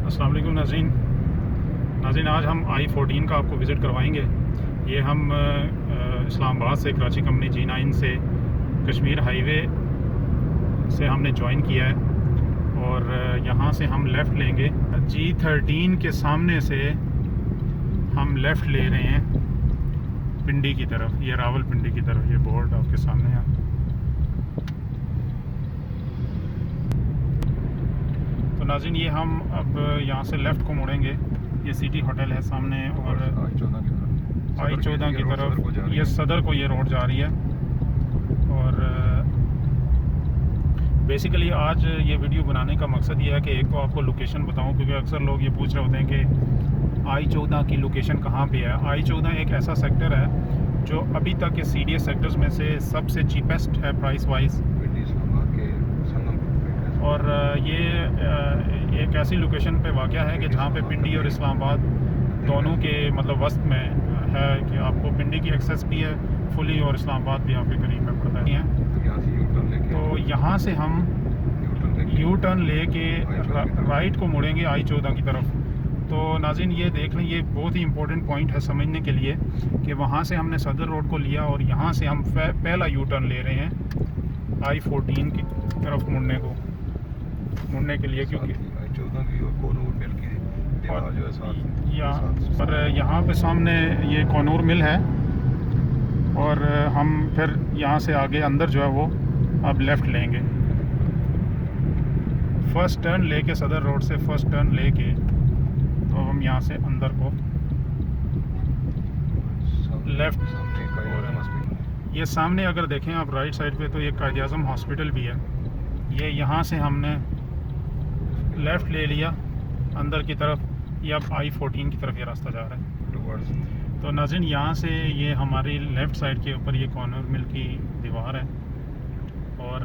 अस्सलाम वालेकुम नाज़रीन, आज हम I-14 का आपको विज़िट करवाएंगे। ये हम इस्लामाबाद से कराची कंपनी G9 से कश्मीर हाईवे से हमने ज्वाइन किया है और यहाँ से हम लेफ़्ट लेंगे। G13 के सामने से हम लेफ़्ट ले रहे हैं पिंडी की तरफ, ये रावलपिंडी की तरफ। ये बोर्ड आपके सामने है। तो नाज़रीन, ये हम अब यहाँ से लेफ़्ट को मुड़ेंगे। ये सिटी होटल है सामने और I-14 की तरफ ये सदर को ये रोड जा रही है। और बेसिकली आज ये वीडियो बनाने का मकसद ये है कि एक तो आपको लोकेशन बताऊं, क्योंकि अक्सर लोग ये पूछ रहे होते हैं कि I-14 की लोकेशन कहाँ पे है। I-14 एक ऐसा सेक्टर है जो अभी तक के CDS सेक्टर्स में से सबसे चीपेस्ट है प्राइस वाइज, और ये एक ऐसी लोकेशन पे वाक़या है कि जहाँ पे पिंडी और इस्लामाबाद दोनों के मतलब वस्त में है कि आपको पिंडी की एक्सेस भी है फुली और इस्लामाबाद भी आपके करीब में पड़ता है। तो यहाँ से हम यू टर्न लेके राइट को मुड़ेंगे I-14 की तरफ। तो नाज़रीन, ये देख लें, ये बहुत ही इंपॉर्टेंट पॉइंट है समझने के लिए कि वहाँ से हमने सदर रोड को लिया और यहाँ से हम पहला यू टर्न ले रहे हैं I-14 की तरफ मुड़ने के लिए, क्योंकि पर यहाँ पे सामने ये कॉनूर मिल है और हम फिर यहाँ से आगे अंदर जो है वो अब लेफ़्ट लेंगे। फ़र्स्ट टर्न लेके सदर रोड से फ़र्स्ट टर्न लेके तो हम यहाँ से अंदर को लेफ़्ट। ये सामने अगर देखें आप राइट साइड पे तो ये कायद-ए-आज़म हॉस्पिटल भी है। ये यहाँ से हमने लेफ़्ट ले लिया अंदर की तरफ। ये अब I-14 की तरफ ये रास्ता जा रहा है। तो नाज़रीन, यहाँ से ये हमारी लेफ़्ट साइड के ऊपर ये कॉर्नर मिल की दीवार है और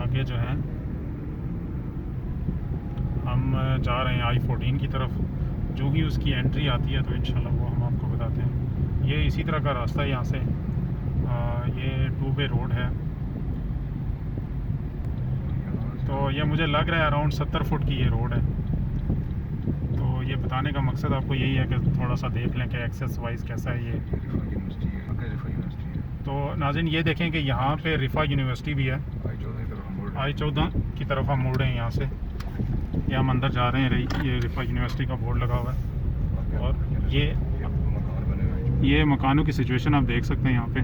आगे जो है हम जा रहे हैं I-14 की तरफ। जो ही उसकी एंट्री आती है तो इंशाल्लाह वो हम आपको बताते हैं। ये इसी तरह का रास्ता है यहाँ से। ये 2 वे रोड है। तो ये मुझे लग रहा है अराउंड 70 फुट की ये रोड है। तो ये बताने का मकसद आपको यही है कि थोड़ा सा देख लें कि एक्सेस वाइज कैसा है ये। तो नाज़रीन, ये देखें कि यहाँ पे रिफ़ा यूनिवर्सिटी भी है। I-14 की तरफ हम मुड़ रहे हैं यहाँ से। ये हम अंदर जा रहे हैं। ये रिफ़ा यूनिवर्सिटी का बोर्ड लगा हुआ है और ये मकानों की सिचुएशन आप देख सकते हैं। यहाँ पे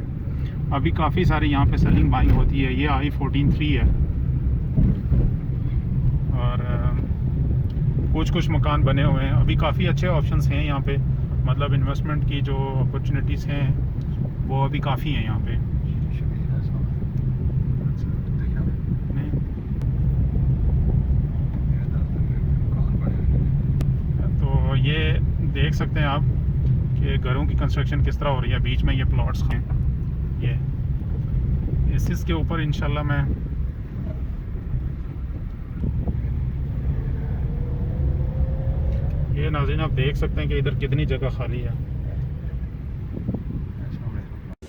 अभी काफ़ी सारी यहाँ पे सेलिंग बाइंग होती है। ये I-14-3 है और कुछ मकान बने हुए हैं। अभी काफ़ी अच्छे ऑप्शंस हैं यहाँ पे, मतलब इन्वेस्टमेंट की जो अपॉर्चुनिटीज़ हैं वो अभी काफ़ी हैं यहाँ पे। तो ये देख सकते हैं आप कि घरों की कंस्ट्रक्शन किस तरह हो रही है। बीच में ये प्लॉट्स हैं। ये इसके ऊपर इंशाल्लाह मैं ये नाज़रीन आप देख सकते हैं कि इधर कितनी जगह खाली है।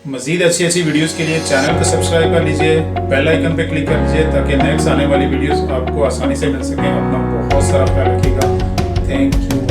मज़ीद अच्छी वीडियोस के लिए चैनल को सब्सक्राइब कर लीजिए, बेल आइकन पे क्लिक कर लीजिए ताकि नेक्स्ट आने वाली वीडियोस आपको आसानी से मिल सकें। अपना बहुत सारा ख्याल रखिएगा। Thank you.